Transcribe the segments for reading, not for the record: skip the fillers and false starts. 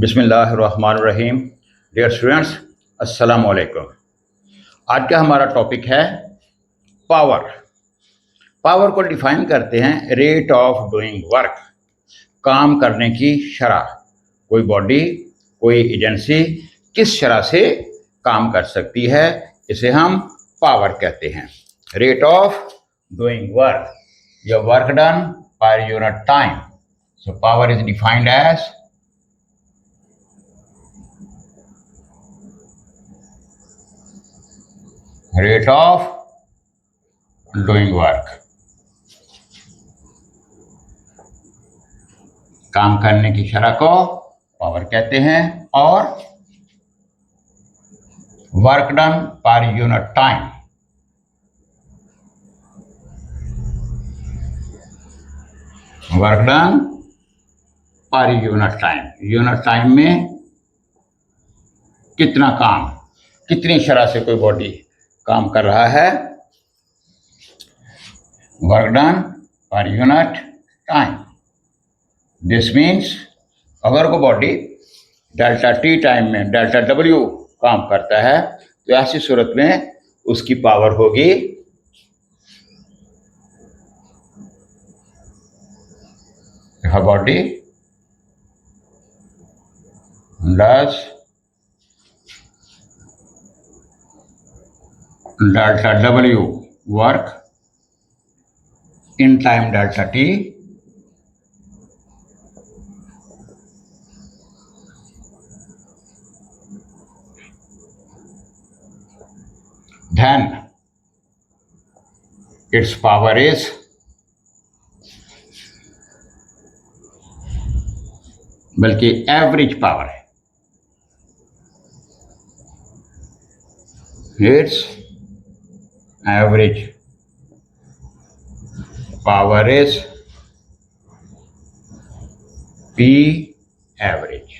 बिस्मिल्लाहिर्रहमानिर्रहीम। Dear students, अस्सलाम वालेकुम। आज का हमारा टॉपिक है पावर। पावर को डिफाइन करते हैं रेट ऑफ डूइंग वर्क, काम करने की शरह। कोई बॉडी, कोई एजेंसी किस शरह से काम कर सकती है, इसे हम पावर कहते हैं। Rate of doing work, your work done per unit time. So power is defined as rate of doing work, काम करने की शरह को पावर कहते हैं। और work done per unit time, work done per unit time में कितना काम, कितनी शरह से कोई बॉडी काम कर रहा है। Work done per unit time, this means अगर कोई बॉडी डेल्टा टी टाइम में डेल्टा डब्ल्यू काम करता है तो ऐसी सूरत में उसकी पावर होगी body does delta W work in time delta T, then its power is बल्कि एवरेज पावर है। Its average power is P average,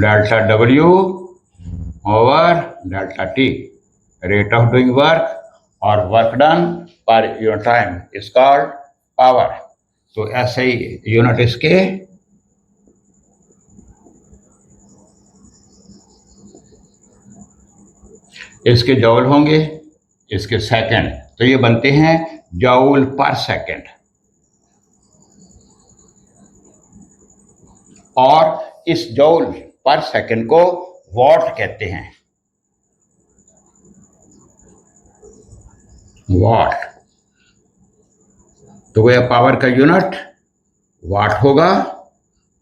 delta W over delta T, rate of doing work or work done per unit time is called power। तो ऐसे ही unit इसके इसके जॉउल होंगे, इसके second, तो ये बनते हैं जॉउल पर सेकंड। और इस जॉउल पर सेकंड को वॉट कहते हैं, वॉट। तो वह पावर का यूनिट वाट होगा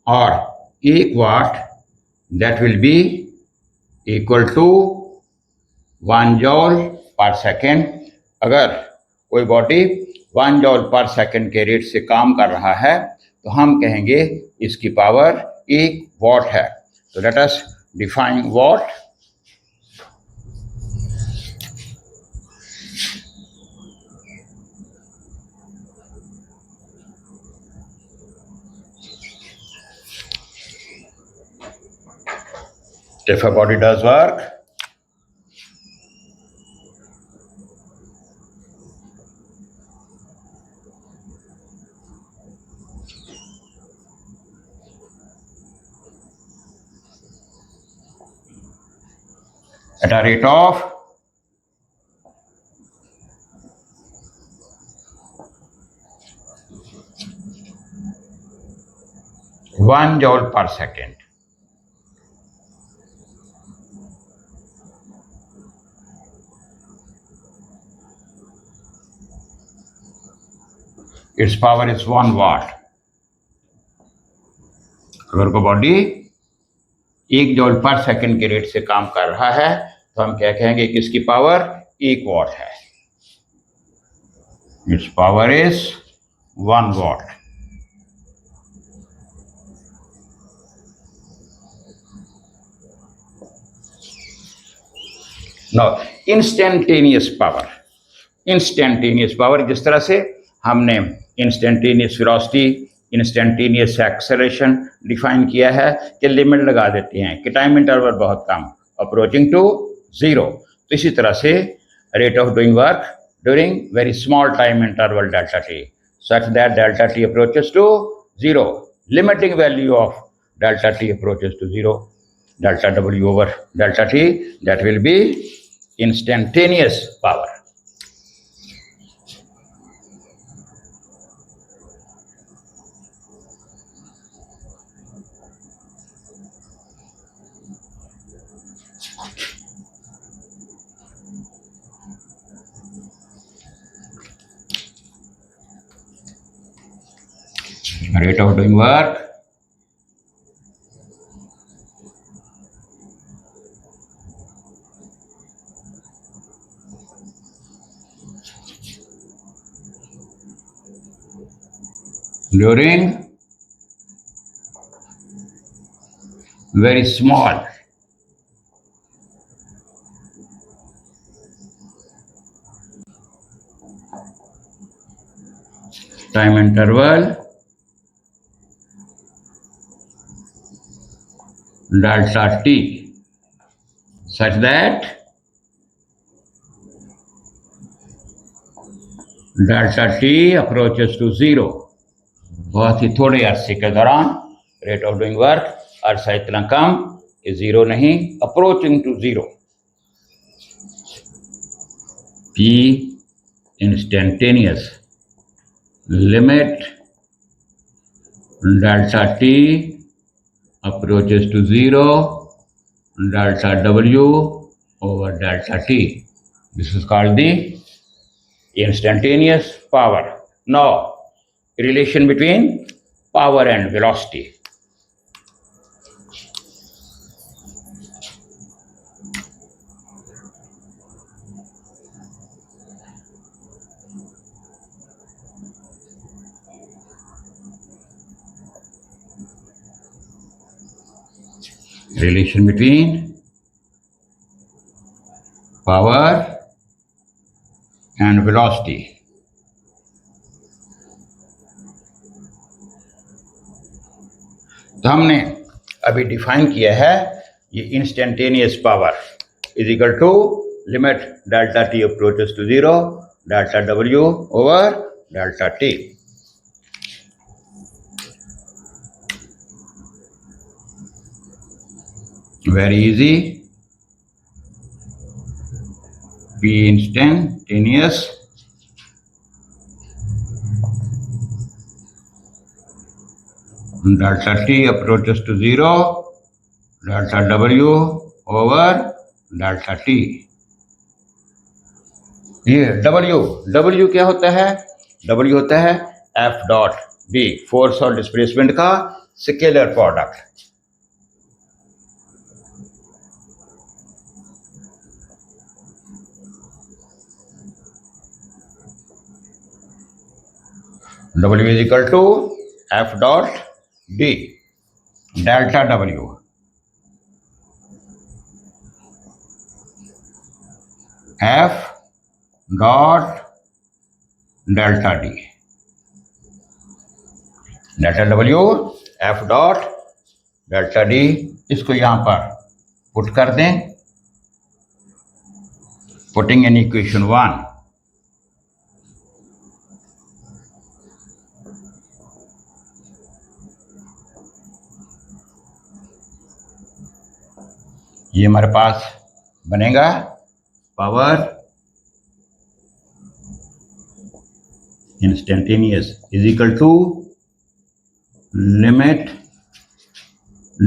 और एक watt that will be equal to 1 joule per second. अगर कोई बॉडी 1 जॉल पर सेकेंड के रेट से काम कर रहा है तो हम कहेंगे इसकी पावर 1 वॉट है। तो let us define what. If a body does work, at a rate of 1 joule per second, its power is 1 watt। अगर कोई बॉडी 1 जॉल पर सेकंड के रेट से काम कर रहा है तो हम क्या कहेंगे कि इसकी पावर 1 वॉट है। It's power is 1 what. Now instantaneous power, instantaneous power जिस तरह से हमने instantaneous velocity, instantaneous acceleration define किया है कि लिमिट लगा देते हैं कि टाइम इंटरवल बहुत कम, अप्रोचिंग टू 0। तो इसी तरह से rate of doing work during very small time interval delta T, such that delta T approaches to 0 limiting value of delta t approaches to 0, delta W over delta t, that will be instantaneous power. Rate of doing work. During very small time interval, delta t, such that delta t approaches to 0. बहुत ही थोड़े अरसे के दौरान rate of doing work अरसा इतना कम कि 0 नहीं, approaching to 0. P instantaneous, limit delta t approaches to 0, delta W over delta t. This is called the instantaneous power. Now, relation between power and velocity. Relation between power and velocity. तो हमने अभी define किया है ये instantaneous power is equal to limit delta T approaches to 0, delta W over delta t. Very easy. P instantaneous delta t approaches to 0, delta W over delta t. ये W क्या होता है? W होता है F dot B, force और displacement का scalar product. W is equal to F dot D, delta W. F dot delta D. डेल्टा W, F dot delta D. इसको यहां पर पुट कर दें. Putting in equation 1. ये हमारे पास बनेगा power instantaneous is equal to limit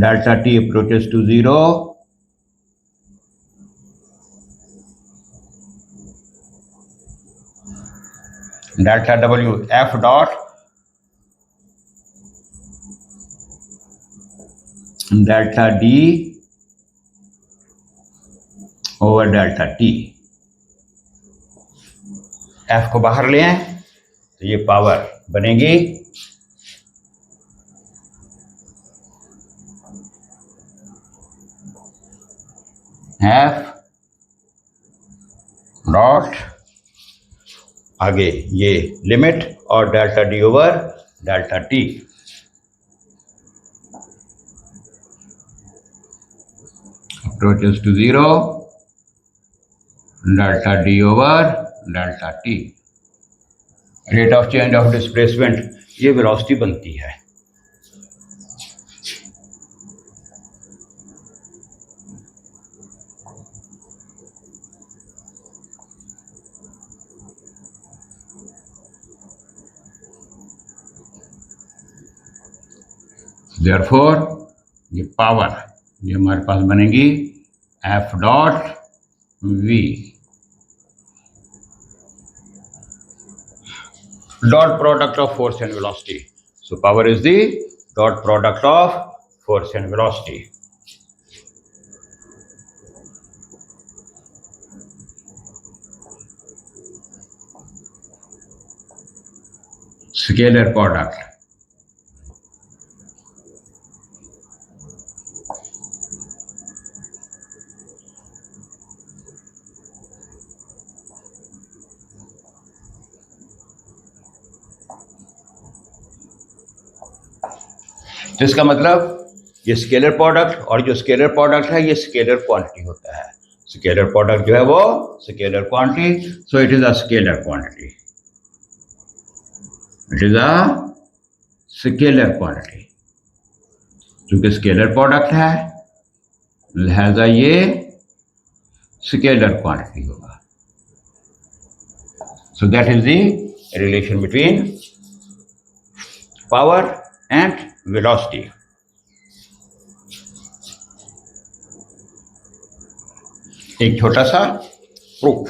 delta T approaches to 0, delta W F dot delta D over delta T. F को बाहर ले आए तो ये पावर बनेगी F डॉट आगे ये लिमिट और delta D over delta T. Approaches to 0, delta D over delta T. Rate of change of displacement ये वेलोसिटी बनती है. देयरफॉर ये पावर ये हमारे पास बनेगी F dot V dot product of force and velocity. So power is the dot product of force and velocity. Scalar product. तो इसका मतलब ये स्केलर प्रोडक्ट और जो स्केलर प्रोडक्ट है ये स्केलर क्वांटिटी होता है. स्केलर प्रोडक्ट जो है वो scalar quantity. So it is a scalar quantity. It is a scalar quantity. क्योंकि स्केलर प्रोडक्ट है लिहाजा ये स्केलर क्वांटिटी होगा. So that is the relation between power and velocity. एक छोटा सा प्रूफ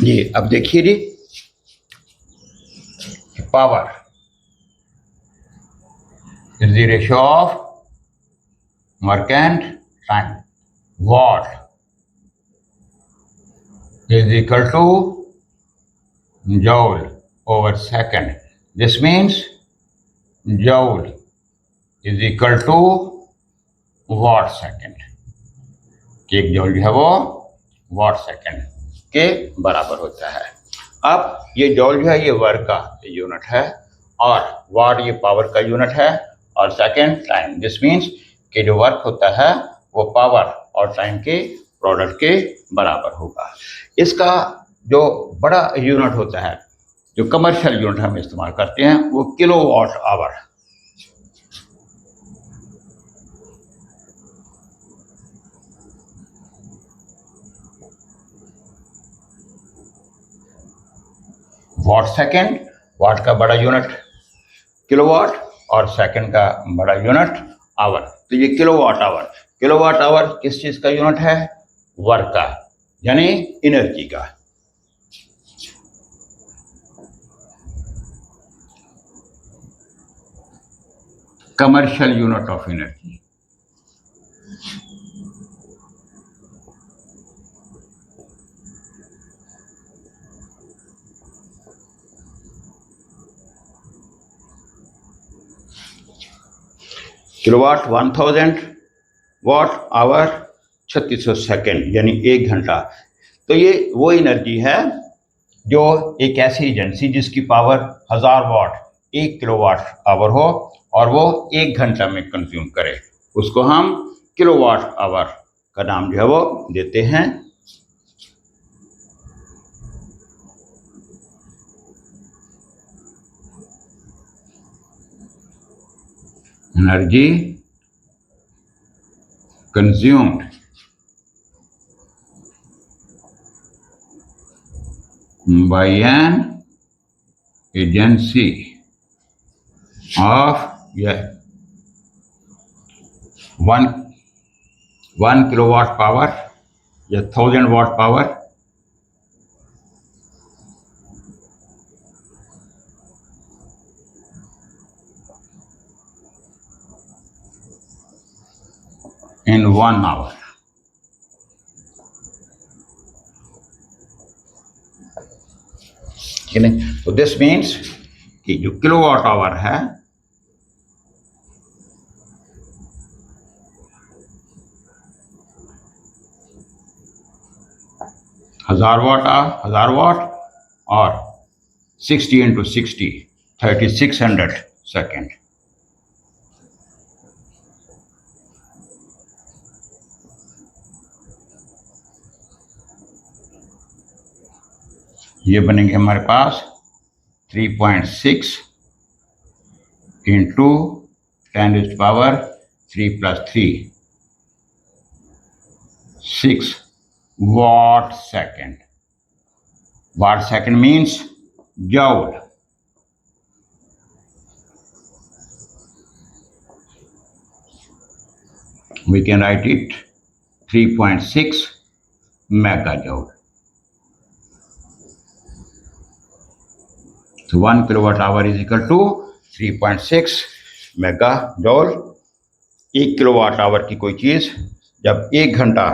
ये अब देखिए जी power is the ratio of work and time. Watt is equal to joule over second. This means joule is equal to watt second. कि एक जॉल जो है वो वाट सेकेंड के बराबर होता है. अब ये जॉल जो है ये वर्क का यूनिट है और वाट ये पावर का यूनिट है और सेकेंड टाइम. दिस मीन्स कि जो वर्क होता है वो पावर और टाइम के प्रोडक्ट के बराबर होगा. इसका जो बड़ा यूनिट होता है जो कमर्शियल यूनिट हम इस्तेमाल करते हैं वो किलोवाट आवर. वाट सेकेंड वाट का बड़ा यूनिट किलोवाट और सेकेंड का बड़ा यूनिट आवर. तो ये किलोवाट आवर किस चीज का यूनिट है? वर्क का यानी एनर्जी का. commercial unit of energy. Kilowatt 1000 watt hour 3600 second यानी 1 घंटा. तो ये वो एनर्जी है जो एक ऐसी एजेंसी जिसकी पावर 1000 वाट 1 किलोवाट आवर हो और वो 1 घंटा में कंज्यूम करे उसको हम किलोवाट आवर का नाम जो है वो देते हैं. Energy consumed by an agency of 1 kilowatt power या 1000 watt power in 1 hour. तो दिस मीन्स कि जो किलोवाट आवर है 1000 वाट और 60 into 60 3600 सेकेंड. ये बनेंगे हमारे पास 3.6 into 10⁻³ + 3 6 watt second. Watt second means joule. we can write it 3.6 megajoule. So 1 kilowatt hour is equal to 3.6 megajoule. 1 kilowatt our की कोई चीज़ जब 1 घंटा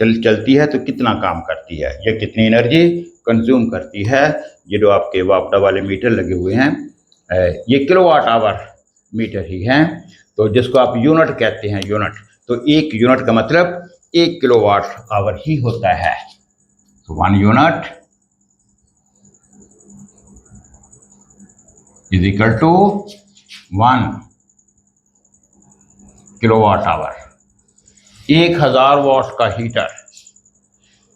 चलती है तो कितना काम करती है, ये कितनी एनर्जी कंज्यूम करती है। ये जो आपके वापडा वाले मीटर लगे हुए हैं ये किलोवाट आवर मीटर ही हैं, तो जिसको आप यूनिट कहते हैं यूनिट, तो 1 यूनिट का मतलब 1 किलोवाट आवर ही होता है। तो 1 unit is equal to 1 kilowatt hour. 1000 watt का हीटर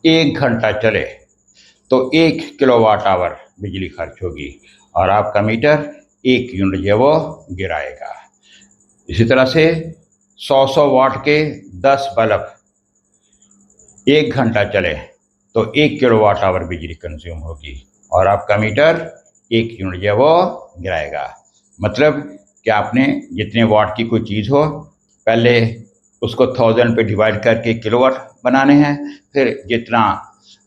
1 घंटा चले तो 1 किलोवाट आवर बिजली खर्च होगी और आपका मीटर 1 यूनिट जो वो गिराएगा। इसी तरह से 100 वाट के 10 बल्ब 1 घंटा चले तो 1 किलोवाट आवर बिजली कंज्यूम होगी और आपका मीटर 1 यूनिट जो वो गिराएगा। मतलब कि आपने जितने वाट की कोई चीज़ हो पहले उसको 1000 पे डिवाइड करके किलोवाट बनाने हैं, फिर जितना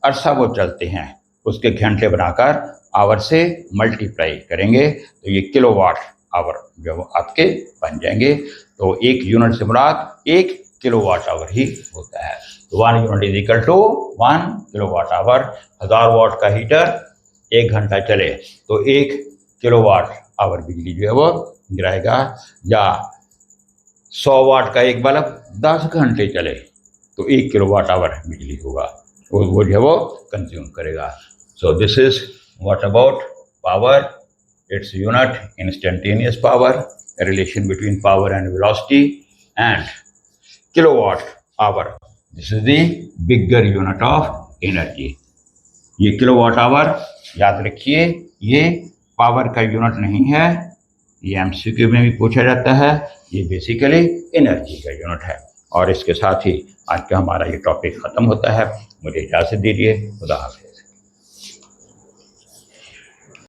अरसा वो चलते हैं उसके घंटे बनाकर आवर से मल्टीप्लाई करेंगे तो ये किलोवाट आवर जो आपके बन जाएंगे। तो 1 यूनिट से मुराद 1 किलोवाट आवर ही होता है। तो 1 unit is equal to 1 kilowatt hour. 1000 watt का हीटर 1 घंटा चले तो 1 किलोवाट आवर बिजली जो है वो गिराएगा, या 100 वाट का एक बल्ब 10 घंटे चले तो 1 किलोवाट आवर बिजली होगा, वो जो है वो कंज्यूम करेगा। So this is what about power, its unit instantaneous power, relation between power and velocity and kilowatt hour. This is the bigger unit of energy. ये किलोवाट आवर याद रखिए, ये पावर का यूनिट नहीं है, ये एमसीक्यू में भी पूछा जाता है, ये बेसिकली एनर्जी का यूनिट है। और इसके साथ ही आज का हमारा ये टॉपिक ख़त्म होता है। मुझे इजाज़त दीजिए, खुदा हाफ़िज़।